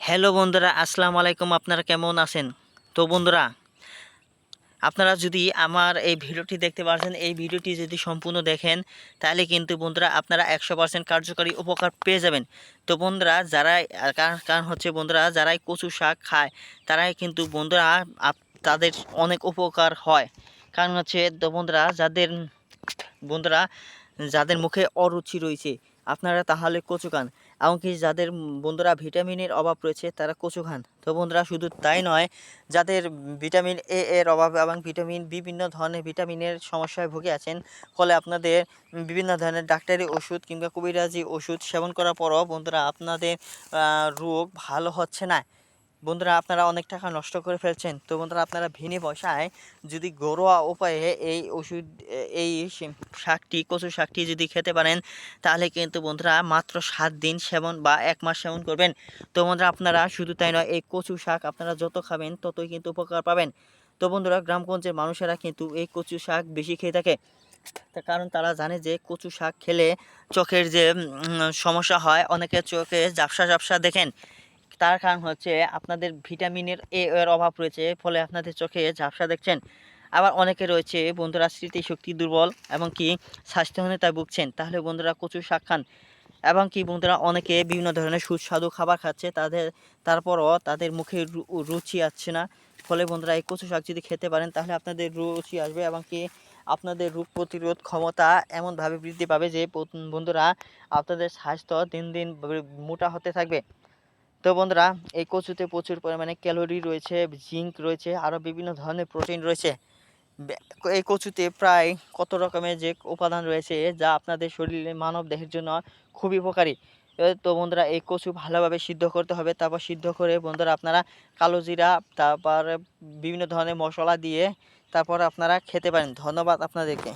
Hello বন্ধুরা, আসসালামু আলাইকুম। আপনারা কেমন আছেন? তো বন্ধুরা, আপনারা যদি আমার এই ভিডিওটি দেখতে পাচ্ছেন, এই ভিডিওটি যদি সম্পূর্ণ দেখেন তাহলে কিন্তু বন্ধুরা আপনারা 100% কার্যকরী উপকার পেয়ে যাবেন। তো বন্ধুরা, যারাই কারণ হচ্ছে বন্ধুরা যারাই কচু শাক খায় তারাই কিন্তু বন্ধুরা তাদের অনেক উপকার হয়। কারণ হচ্ছে তো বন্ধুরা বন্ধুরা যাদের মুখে অরুচি রয়েছে আপনারা তাহলে কচু খান। এমনকি যাদের বন্ধুরা ভিটামিনের অভাব রয়েছে তারা কচু খান। তো বন্ধুরা, শুধু তাই নয়, যাদের ভিটামিন এ এর অভাব এবং বিভিন্ন ধরনের ভিটামিনের সমস্যায় ভুগে আছেন, ফলে আপনাদের বিভিন্ন ধরনের ডাক্তারি ওষুধ কিংবা কবিরাজি ওষুধ সেবন করার পরও বন্ধুরা আপনাদের রোগ ভালো হচ্ছে না। বন্ধুরা, আপনারা অনেক টাকা নষ্ট করে ফেলছেন। তো বন্ধুরা, আপনারা বিনা পয়সায় যদি ঘরোয়া উপায়ে এই ওষুধ শাকটি কচু শাকটি যদি খেতে পারেন তাহলে কিন্তু বন্ধুরা মাত্র 7 দিন সেবন বা 1 মাস সেবন করবেন। তো বন্ধুরা, আপনারা শুধু তাই নয়, এই কচু শাক আপনারা যত খাবেন ততই কিন্তু উপকার পাবেন। তো বন্ধুরা, গ্রামগঞ্জের মানুষেরা কিন্তু এই কচু শাক বেশি খেয়ে থাকে। তার কারণ তারা জানে যে কচু শাক খেলে চোখের যে সমস্যা হয়, অনেকের চোখে ঝাপসা ঝাপসা দেখেন। তার কারণ হচ্ছে আপনাদের ভিটামিনের এর অভাব রয়েছে, ফলে আপনাদের চোখে ঝাপসা দেখছেন। আবার অনেকে রয়েছে বন্ধুরা স্মৃতিশক্তি দুর্বল এবং কি স্বাস্থ্যহীনতায় ভুগছেন, তাহলে বন্ধুরা কচু শাক খান। এবং কি বন্ধুরা, অনেকে বিভিন্ন ধরনের সুস্বাদু খাবার খাচ্ছে, তারপরও তাদের মুখে রুচি আসছে না। ফলে বন্ধুরা এই কচু শাক যদি খেতে পারেন তাহলে আপনাদের রুচি আসবে এবং কি আপনাদের রোগ প্রতিরোধ ক্ষমতা এমনভাবে বৃদ্ধি পাবে যে বন্ধুরা আপনাদের স্বাস্থ্য দিন দিন মোটা হতে থাকবে। তো বন্ধুরা, এই কচুতে প্রচুর পরিমাণে ক্যালোরি রয়েছে, জিঙ্ক রয়েছে, আরও বিভিন্ন ধরনের প্রোটিন রয়েছে। এই কচুতে প্রায় কত রকমের যে উপাদান রয়েছে যা আপনাদের শরীরে মানব দেহের জন্য খুবই উপকারী। তো বন্ধুরা, এই কচু ভালোভাবে সিদ্ধ করতে হবে। তারপর সিদ্ধ করে বন্ধুরা আপনারা কালো জিরা, তারপর বিভিন্ন ধরনের মশলা দিয়ে তারপর আপনারা খেতে পারেন। ধন্যবাদ আপনাদেরকে।